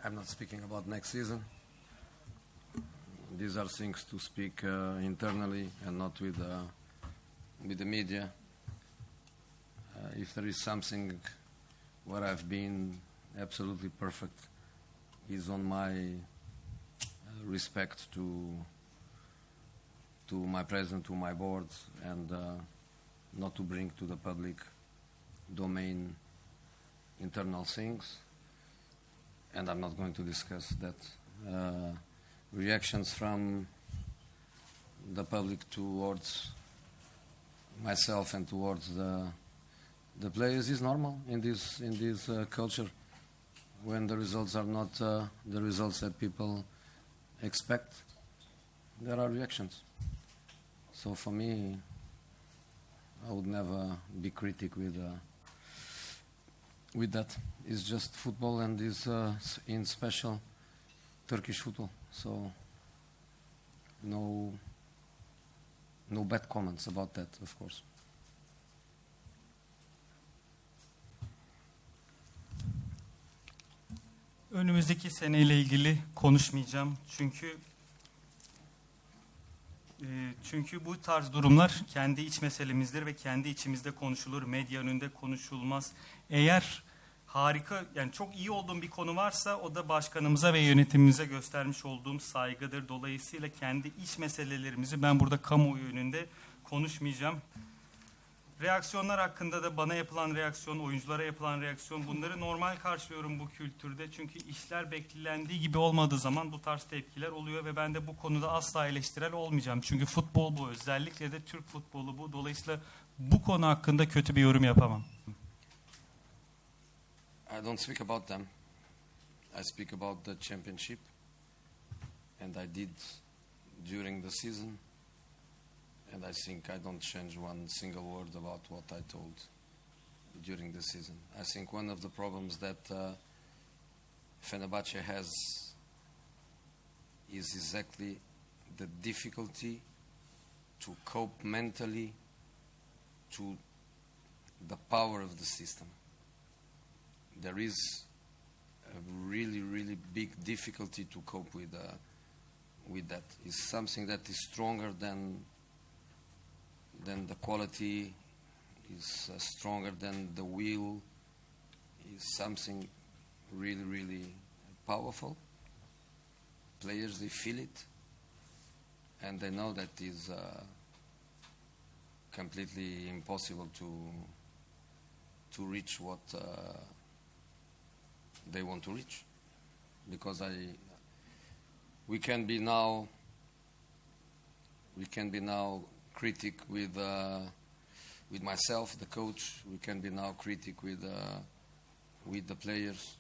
I'm not speaking about next season. These are things to speak internally and not with the media. If there is something where I've been absolutely perfect, is on my respect to my president, to my board, and not to bring to the public domain internal things. And I'm not going to discuss that. Reactions from the public towards myself and towards the players is normal in this culture. When the results are not the results that people expect, there are reactions. So for me, I would never be critic with that. It's just football, and is in special Turkish football. So no bad comments about that, of course. Önümüzdeki seneyle ilgili konuşmayacağım. Çünkü bu tarz durumlar kendi iç meselemizdir ve kendi içimizde konuşulur, medya önünde konuşulmaz. Eğer harika, yani çok iyi olduğum bir konu varsa o da başkanımıza ve yönetimimize göstermiş olduğum saygıdır. Dolayısıyla kendi iç meselelerimizi ben burada kamuoyu önünde konuşmayacağım. Reaksiyonlar hakkında da bana yapılan reaksiyon, oyunculara yapılan reaksiyon, bunları normal karşılıyorum bu kültürde. Çünkü işler beklendiği gibi olmadığı zaman bu tarz tepkiler oluyor ve ben de bu konuda asla eleştirel olmayacağım. Çünkü futbol bu, özellikle de Türk futbolu bu. Dolayısıyla bu konu hakkında kötü bir yorum yapamam. I don't speak about them. I speak about the championship, and I did during the season. And I think I don't change one single word about what I told during the season. I think one of the problems that Fenerbahçe has is exactly the difficulty to cope mentally to the power of the system. There is a really, really big difficulty to cope with that. It's something that is stronger than the quality, is stronger than the will, is something really, really powerful. Players, they feel it, and they know that is completely impossible to reach what they want to reach. Because we can be now critic with myself, the coach. We can be now critic with the players.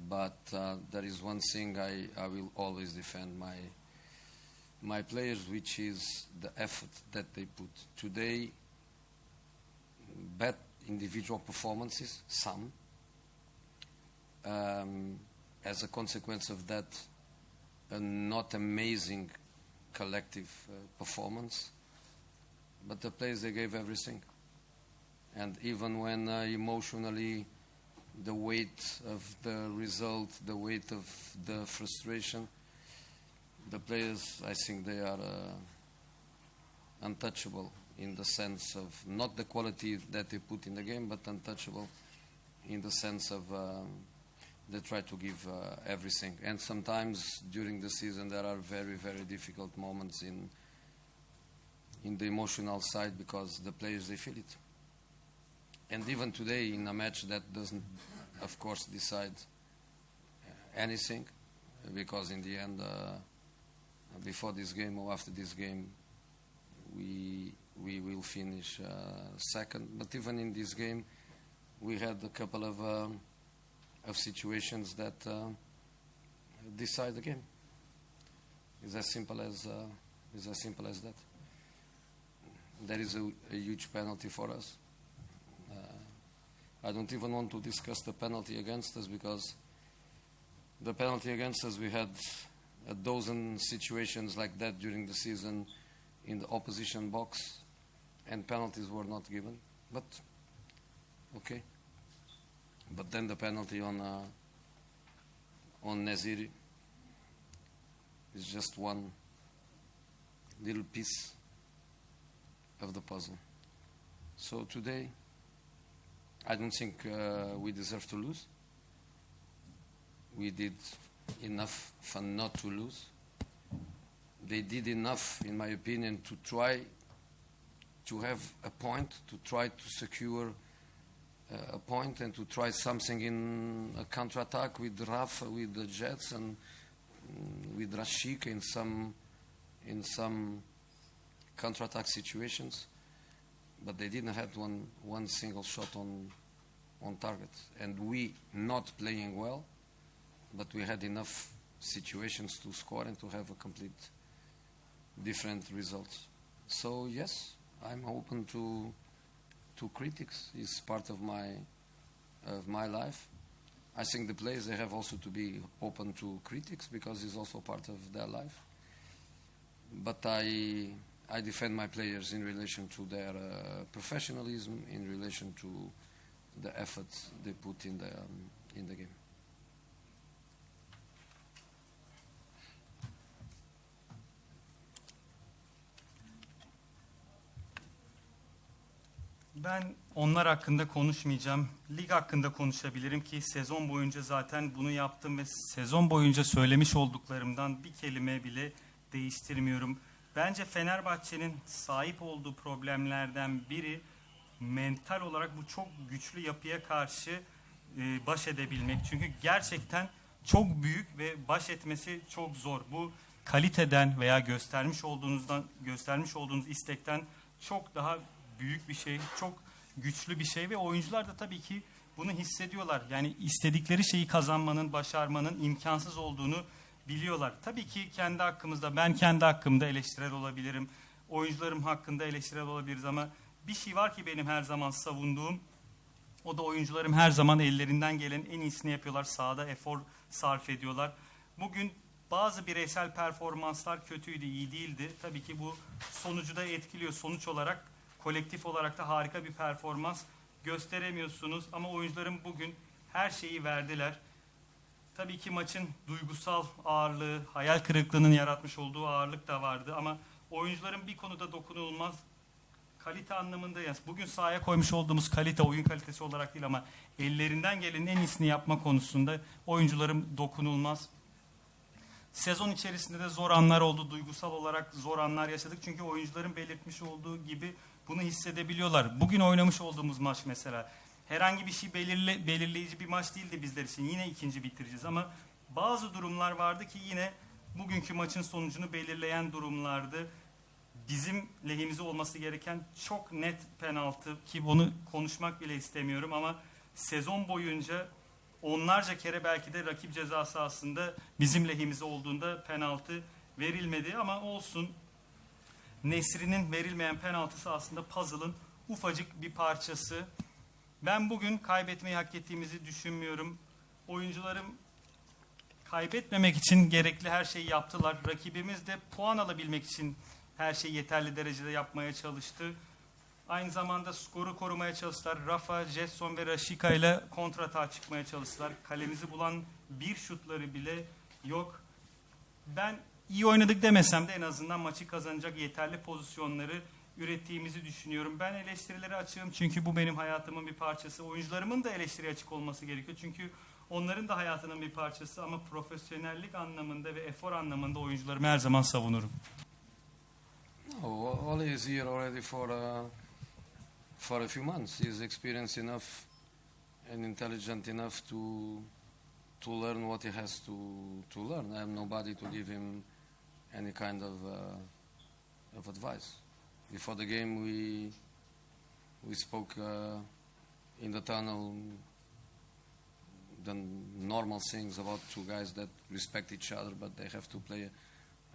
But there is one thing I will always defend my players, which is the effort that they put. Today, bad individual performances, some. As a consequence of that, a not amazing collective performance. But the players, they gave everything. And even when emotionally the weight of the result, the weight of the frustration, the players, I think they are untouchable in the sense of not the quality that they put in the game, but untouchable in the sense of they try to give everything. And sometimes during the season there are very, very difficult moments in the emotional side, because the players, they feel it. And even today, in a match that doesn't, of course, decide anything, because in the end, before this game or after this game, we will finish second. But even in this game, we had a couple of situations that decide the game. It's as simple as that. There is a huge penalty for us. I don't even want to discuss the penalty against us, because the penalty against us, we had a dozen situations like that during the season in the opposition box, and penalties were not given. But okay. But then the penalty on on Neziri is just one little piece of the puzzle. So today, I don't think we deserve to lose. We did enough fun not to lose. They did enough, in my opinion, to try to have a point, to try to secure a point and to try something in a counter-attack with Rafa, with the Jets, and with Rashik in some counter-attack situations. But they didn't have one single shot on target. And we not playing well, but we had enough situations to score and to have a complete different results. So yes, I'm open to critics. It's part of my life. I think the players, they have also to be open to critics because it's also part of their life. But I defend my players in relation to their professionalism, in relation to the efforts they put in the game. Ben onlar hakkında konuşmayacağım. Lig hakkında konuşabilirim ki sezon boyunca zaten bunu yaptım ve sezon boyunca söylemiş olduklarımdan bir kelime bile değiştirmiyorum. Bence Fenerbahçe'nin sahip olduğu problemlerden biri mental olarak bu çok güçlü yapıya karşı baş edebilmek. Çünkü gerçekten çok büyük ve baş etmesi çok zor. Bu kaliteden veya göstermiş olduğunuz istekten çok daha büyük bir şey, çok güçlü bir şey ve oyuncular da tabii ki bunu hissediyorlar. Yani istedikleri şeyi kazanmanın, başarmanın imkansız olduğunu biliyorlar. Tabii ki kendi hakkımızda, ben kendi hakkımda eleştirel olabilirim. Oyuncularım hakkında eleştirel olabiliriz ama bir şey var ki benim her zaman savunduğum, o da oyuncularım her zaman ellerinden gelen en iyisini yapıyorlar. Sahada efor sarf ediyorlar. Bugün bazı bireysel performanslar kötüydü, iyi değildi. Tabii ki bu sonucu da etkiliyor. Sonuç olarak, kolektif olarak da harika bir performans gösteremiyorsunuz. Ama oyuncularım bugün her şeyi verdiler. Tabii ki maçın duygusal ağırlığı, hayal kırıklığının yaratmış olduğu ağırlık da vardı. Ama oyuncuların bir konuda dokunulmaz. Kalite anlamında, yani bugün sahaya koymuş olduğumuz kalite, oyun kalitesi olarak değil ama ellerinden gelenin en iyisini yapma konusunda oyuncularım dokunulmaz. Sezon içerisinde de zor anlar oldu. Duygusal olarak zor anlar yaşadık. Çünkü oyuncuların belirtmiş olduğu gibi bunu hissedebiliyorlar. Bugün oynamış olduğumuz maç mesela herhangi bir şey belirleyici bir maç değildi bizler için. Yine ikinci bitireceğiz ama bazı durumlar vardı ki yine bugünkü maçın sonucunu belirleyen durumlardı. Bizim lehimize olması gereken çok net penaltı ki bunu konuşmak bile istemiyorum ama sezon boyunca onlarca kere belki de rakip ceza sahasında bizim lehimize olduğunda penaltı verilmedi ama olsun. Nesri'nin verilmeyen penaltısı aslında puzzle'ın ufacık bir parçası. Ben bugün kaybetmeyi hak ettiğimizi düşünmüyorum. Oyuncularım kaybetmemek için gerekli her şeyi yaptılar. Rakibimiz de puan alabilmek için her şeyi yeterli derecede yapmaya çalıştı. Aynı zamanda skoru korumaya çalıştılar. Rafa, Jetson ve Rashika ile kontratağa çıkmaya çalıştılar. Kalemizi bulan bir şutları bile yok. Ben iyi oynadık demesem de en azından maçı kazanacak yeterli pozisyonları ürettiğimizi düşünüyorum. Ben eleştirilere açığım çünkü bu benim hayatımın bir parçası. Oyuncularımın da eleştiriye açık olması gerekiyor. Çünkü onların da hayatının bir parçası ama profesyonellik anlamında ve efor anlamında oyuncularımı her zaman savunurum. No, Ole is here already for a few months. He is experienced enough and intelligent enough to learn what he has to learn. I am nobody to give him any kind of advice. Before the game, we spoke in the tunnel the normal things about two guys that respect each other, but they have to play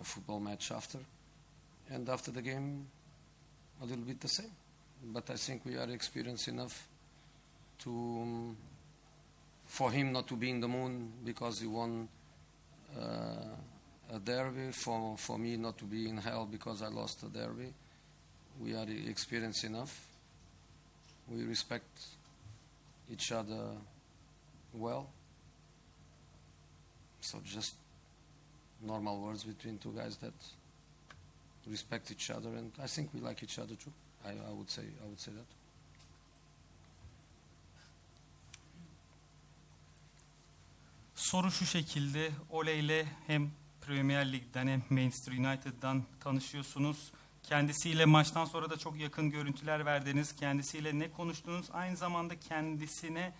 a football match after. And after the game, a little bit the same. But I think we are experienced enough for him not to be in the moon because he won a derby, for me not to be in hell because I lost a derby. We are experienced enough. We respect each other well. So just normal words between two guys that respect each other, and I think we like each other too. I would say that. Soru şu şekilde: Ole ile hem Premier Lig'den hem Manchester United'dan tanışıyorsunuz. Kendisiyle maçtan sonra da çok yakın görüntüler verdiniz. Kendisiyle ne konuştunuz? Aynı zamanda kendisine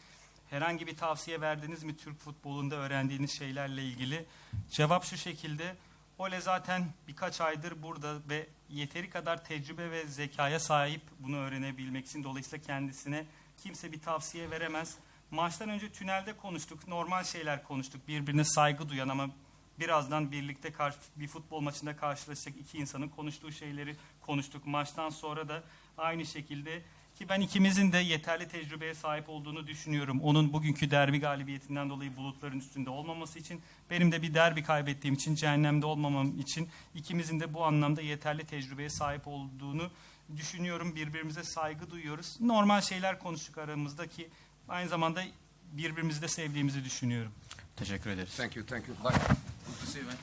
herhangi bir tavsiye verdiniz mi Türk futbolunda öğrendiğiniz şeylerle ilgili? Cevap şu şekilde: Ole zaten birkaç aydır burada ve yeteri kadar tecrübe ve zekaya sahip bunu öğrenebilmek için. Dolayısıyla kendisine kimse bir tavsiye veremez. Maçtan önce tünelde konuştuk, normal şeyler konuştuk. Birbirine saygı duyan ama birazdan birlikte bir futbol maçında karşılaşacak iki insanın konuştuğu şeyleri konuştuk. Maçtan sonra da aynı şekilde, ki ben ikimizin de yeterli tecrübeye sahip olduğunu düşünüyorum. Onun bugünkü derbi galibiyetinden dolayı bulutların üstünde olmaması için, benim de bir derbi kaybettiğim için, cehennemde olmamam için ikimizin de bu anlamda yeterli tecrübeye sahip olduğunu düşünüyorum. Birbirimize saygı duyuyoruz. Normal şeyler konuştuk aramızda ki aynı zamanda birbirimizi de sevdiğimizi düşünüyorum. Teşekkür ederiz. Thank you. Bye. Good to see you, man.